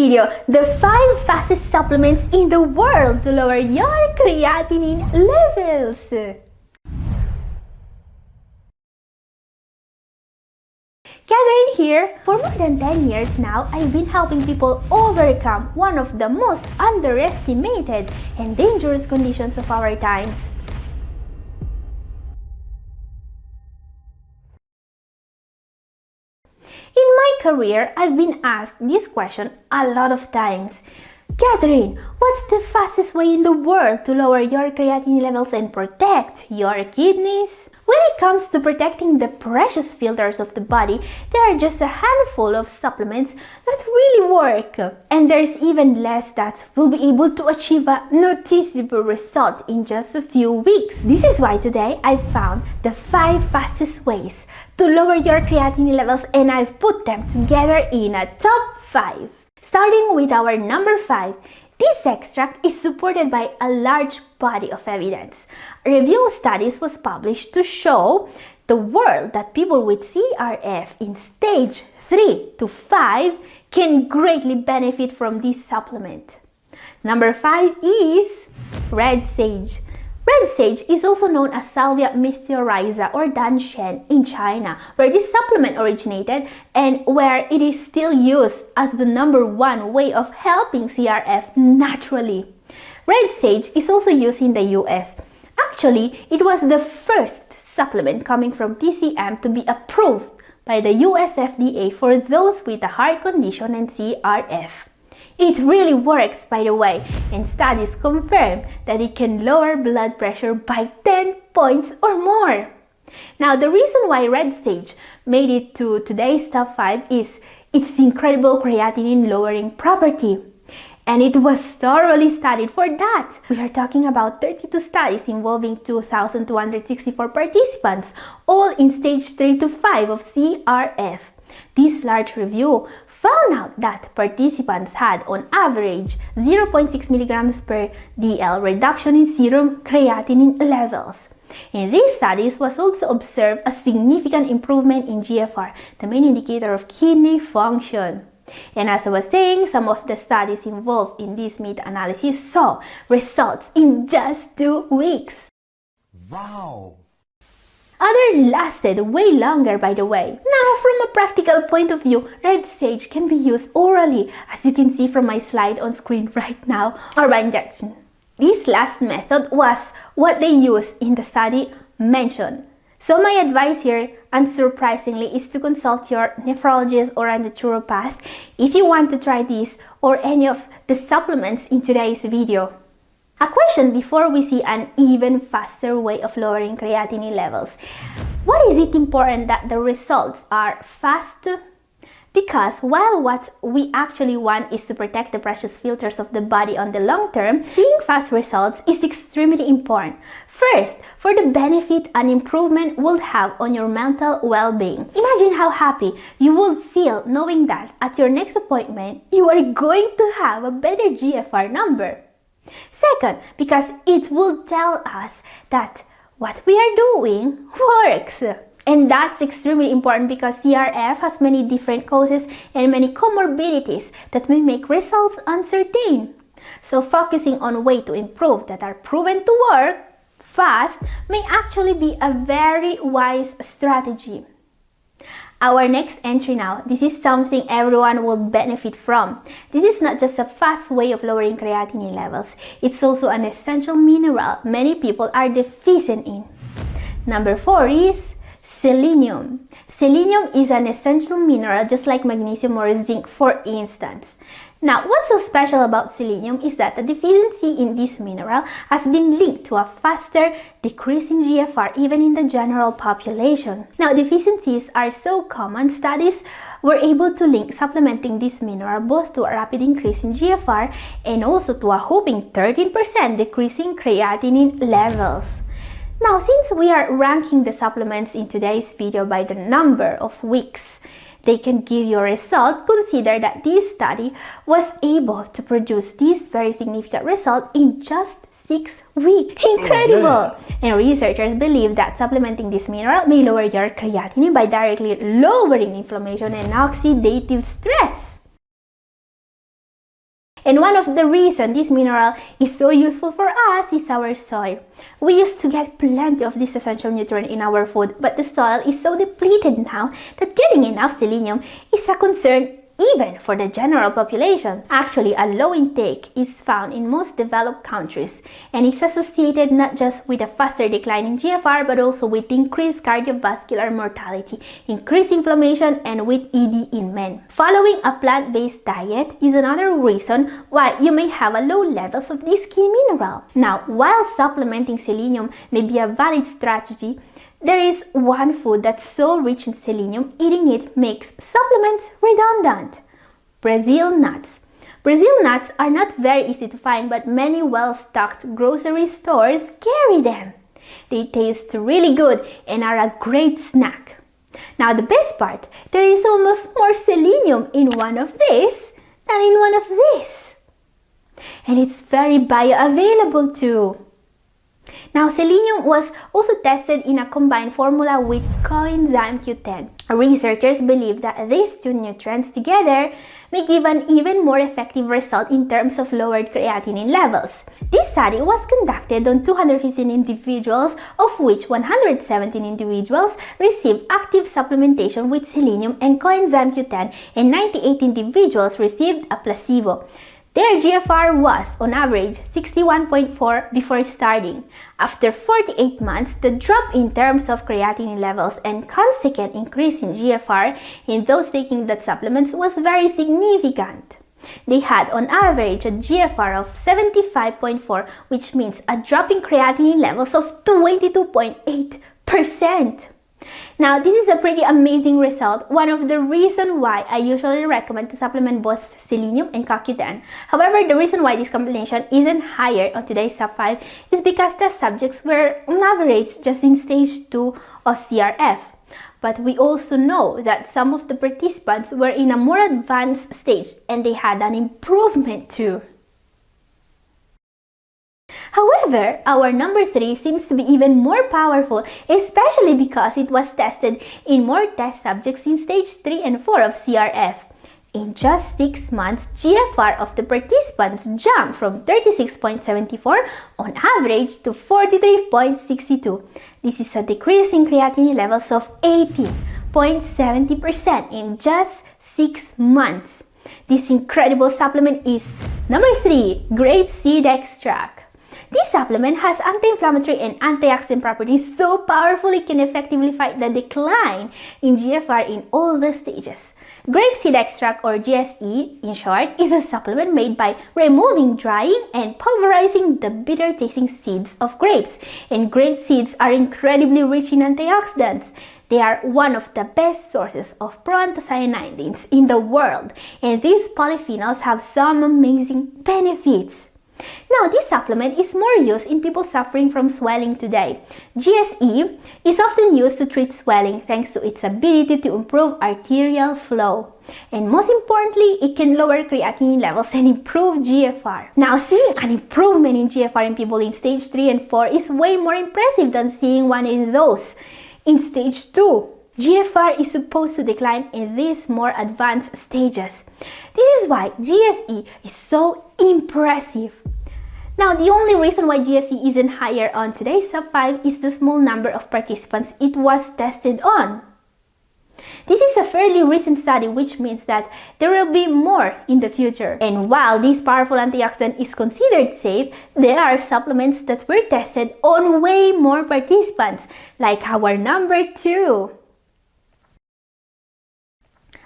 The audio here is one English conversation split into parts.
video, the 5 fastest supplements in the world to lower your creatinine levels. Catherine here. For more than 10 years now, I've been helping people overcome one of the most underestimated and dangerous conditions of our times. In my career, I've been asked this question a lot of times. Catherine, what's the fastest way in the world to lower your creatinine levels and protect your kidneys? When it comes to protecting the precious filters of the body, there are just a handful of supplements that really work. And there's even less that will be able to achieve a noticeable result in just a few weeks. This is why today I found the 5 fastest ways to lower your creatinine levels, and I've put them together in a top 5. Starting with our number 5, this extract is supported by a large body of evidence. A review of studies was published to show the world that people with CRF in stage 3 to 5 can greatly benefit from this supplement. Number 5 is red sage. Red sage is also known as Salvia meteoriza or danshen in China, where this supplement originated and where it is still used as the #1 way of helping CRF naturally. Red sage is also used in the US. Actually, it was the first supplement coming from TCM to be approved by the US FDA for those with a heart condition and CRF. It really works, by the way, and studies confirm that it can lower blood pressure by 10 points or more. Now, the reason why red sage made it to today's top 5 is its incredible creatinine lowering property. And it was thoroughly studied for that. We are talking about 32 studies involving 2,264 participants, all in stage 3 to 5 of CRF. This large review found out that participants had on average 0.6 milligrams per dl reduction in serum creatinine levels. In these studies was also observed a significant improvement in GFR, the main indicator of kidney function. And as I was saying, some of the studies involved in this meta-analysis saw results in just 2 weeks. Wow! Others lasted way longer, by the way. Now, from a practical point of view, red sage can be used orally, as you can see from my slide on screen right now, or by injection. This last method was what they used in the study mentioned. So my advice here, unsurprisingly, is to consult your nephrologist or a naturopath if you want to try this or any of the supplements in today's video. A question before we see an even faster way of lowering creatinine levels. Why is it important that the results are fast? Because while what we actually want is to protect the precious filters of the body on the long term, seeing fast results is extremely important. First, for the benefit an improvement will have on your mental well-being. Imagine how happy you will feel knowing that at your next appointment, you are going to have a better GFR number. Second, because it will tell us that what we are doing works. And that's extremely important because CRF has many different causes and many comorbidities that may make results uncertain. So focusing on ways to improve that are proven to work fast may actually be a very wise strategy. Our next entry now, this is something everyone will benefit from. This is not just a fast way of lowering creatinine levels, it's also an essential mineral many people are deficient in. Number 4 is selenium. Selenium is an essential mineral just like magnesium or zinc, for instance. Now, what's so special about selenium is that the deficiency in this mineral has been linked to a faster decrease in GFR even in the general population. Now, deficiencies are so common, studies were able to link supplementing this mineral both to a rapid increase in GFR and also to a whopping 13% decrease in creatinine levels. Now, since we are ranking the supplements in today's video by the number of weeks they can give you a result, consider that this study was able to produce this very significant result in just 6 weeks. Incredible! And researchers believe that supplementing this mineral may lower your creatinine by directly lowering inflammation and oxidative stress. And one of the reasons this mineral is so useful for us is our soil. We used to get plenty of this essential nutrient in our food, but the soil is so depleted now that getting enough selenium is a concern even for the general population. Actually, a low intake is found in most developed countries, and it's associated not just with a faster decline in GFR, but also with increased cardiovascular mortality, increased inflammation, and with ED in men. Following a plant-based diet is another reason why you may have a low levels of this key mineral. Now, while supplementing selenium may be a valid strategy, there is one food that's so rich in selenium, eating it makes supplements redundant. Brazil nuts. Brazil nuts are not very easy to find, but many well-stocked grocery stores carry them. They taste really good and are a great snack. Now the best part, there is almost more selenium in one of these than in one of these. And it's very bioavailable too. Now, selenium was also tested in a combined formula with coenzyme Q10. Researchers believe that these two nutrients together may give an even more effective result in terms of lowered creatinine levels. This study was conducted on 215 individuals, of which 117 individuals received active supplementation with selenium and coenzyme Q10, and 98 individuals received a placebo. Their GFR was, on average, 61.4 before starting. After 48 months, the drop in terms of creatinine levels and consequent increase in GFR in those taking that supplements was very significant. They had, on average, a GFR of 75.4, which means a drop in creatinine levels of 22.8%. Now, this is a pretty amazing result, one of the reasons why I usually recommend to supplement both selenium and CoQ10. However, the reason why this combination isn't higher on today's top 5 is because the subjects were on average just in stage 2 of CRF. But we also know that some of the participants were in a more advanced stage and they had an improvement too. However, our number 3 seems to be even more powerful, especially because it was tested in more test subjects in stage 3 and 4 of CRF. In just 6 months, GFR of the participants jumped from 36.74 on average to 43.62. This is a decrease in creatinine levels of 18.70% in just 6 months. This incredible supplement is number 3, grapeseed extract. This supplement has anti-inflammatory and antioxidant properties so powerful it can effectively fight the decline in GFR in all the stages. Grapeseed extract, or GSE in short, is a supplement made by removing, drying, and pulverizing the bitter-tasting seeds of grapes. And grape seeds are incredibly rich in antioxidants. They are one of the best sources of proanthocyanidins in the world, and these polyphenols have some amazing benefits. Now, this supplement is more used in people suffering from swelling today. GSE is often used to treat swelling thanks to its ability to improve arterial flow. And most importantly, it can lower creatinine levels and improve GFR. Now, seeing an improvement in GFR in people in stage 3 and 4 is way more impressive than seeing one in those in stage 2. GFR is supposed to decline in these more advanced stages. This is why GSE is so impressive. Now, the only reason why GSE isn't higher on today's top 5 is the small number of participants it was tested on. This is a fairly recent study, which means that there will be more in the future. And while this powerful antioxidant is considered safe, there are supplements that were tested on way more participants, like our number 2.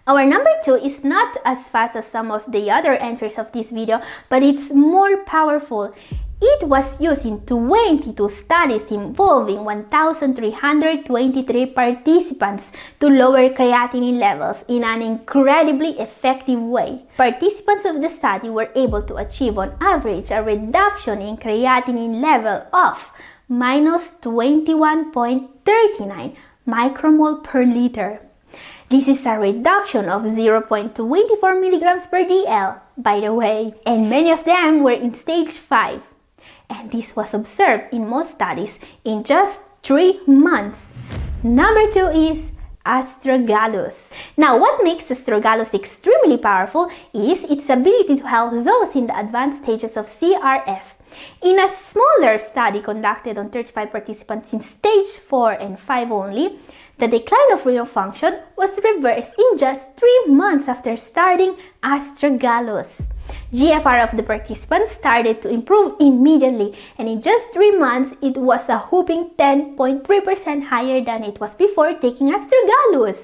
Our number 2 is not as fast as some of the other entries of this video, but it's more powerful. It was used in 22 studies involving 1,323 participants to lower creatinine levels in an incredibly effective way. Participants of the study were able to achieve on average a reduction in creatinine level of minus 21.39 micromole per liter. This is a reduction of 0.24 milligrams per DL, by the way, and many of them were in stage 5. And this was observed in most studies in just 3 months. Number 2 is astragalus. Now, what makes astragalus extremely powerful is its ability to help those in the advanced stages of CRF. In a smaller study conducted on 35 participants in stage 4 and 5 only, the decline of renal function was reversed in just 3 months after starting astragalus. GFR of the participants started to improve immediately, and in just 3 months, it was a whopping 10.3% higher than it was before taking astragalus.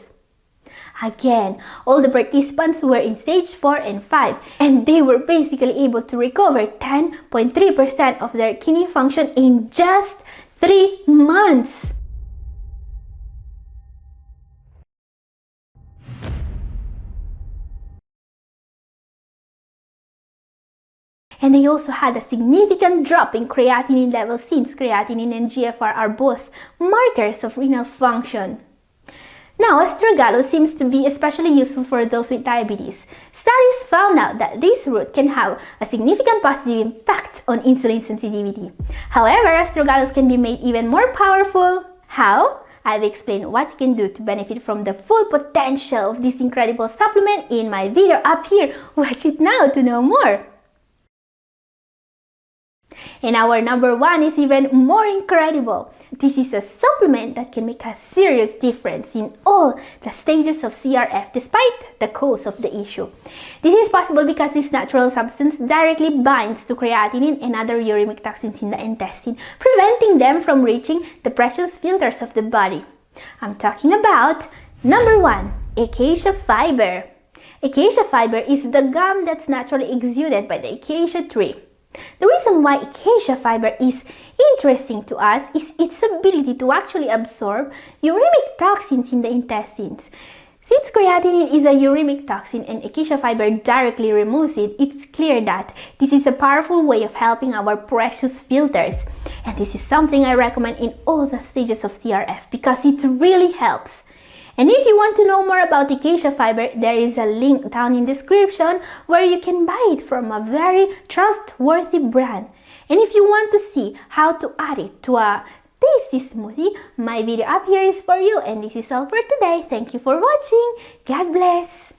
Again, all the participants were in stage 4 and 5, and they were basically able to recover 10.3% of their kidney function in just 3 months. And they also had a significant drop in creatinine levels, since creatinine and GFR are both markers of renal function. Now, astragalus seems to be especially useful for those with diabetes. Studies found out that this route can have a significant positive impact on insulin sensitivity. However, astragalus can be made even more powerful. How? I've explained what you can do to benefit from the full potential of this incredible supplement in my video up here. Watch it now to know more. And our number 1 is even more incredible. This is a supplement that can make a serious difference in all the stages of CRF despite the cause of the issue. This is possible because this natural substance directly binds to creatinine and other uremic toxins in the intestine, preventing them from reaching the precious filters of the body. I'm talking about number 1, acacia fiber. Acacia fiber is the gum that's naturally exuded by the acacia tree. The reason why acacia fiber is interesting to us is its ability to actually absorb uremic toxins in the intestines. Since creatinine is a uremic toxin and acacia fiber directly removes it, it's clear that this is a powerful way of helping our precious filters. And this is something I recommend in all the stages of CRF because it really helps. And if you want to know more about acacia fiber, there is a link down in the description where you can buy it from a very trustworthy brand. And if you want to see how to add it to a tasty smoothie, my video up here is for you. And this is all for today. Thank you for watching. God bless.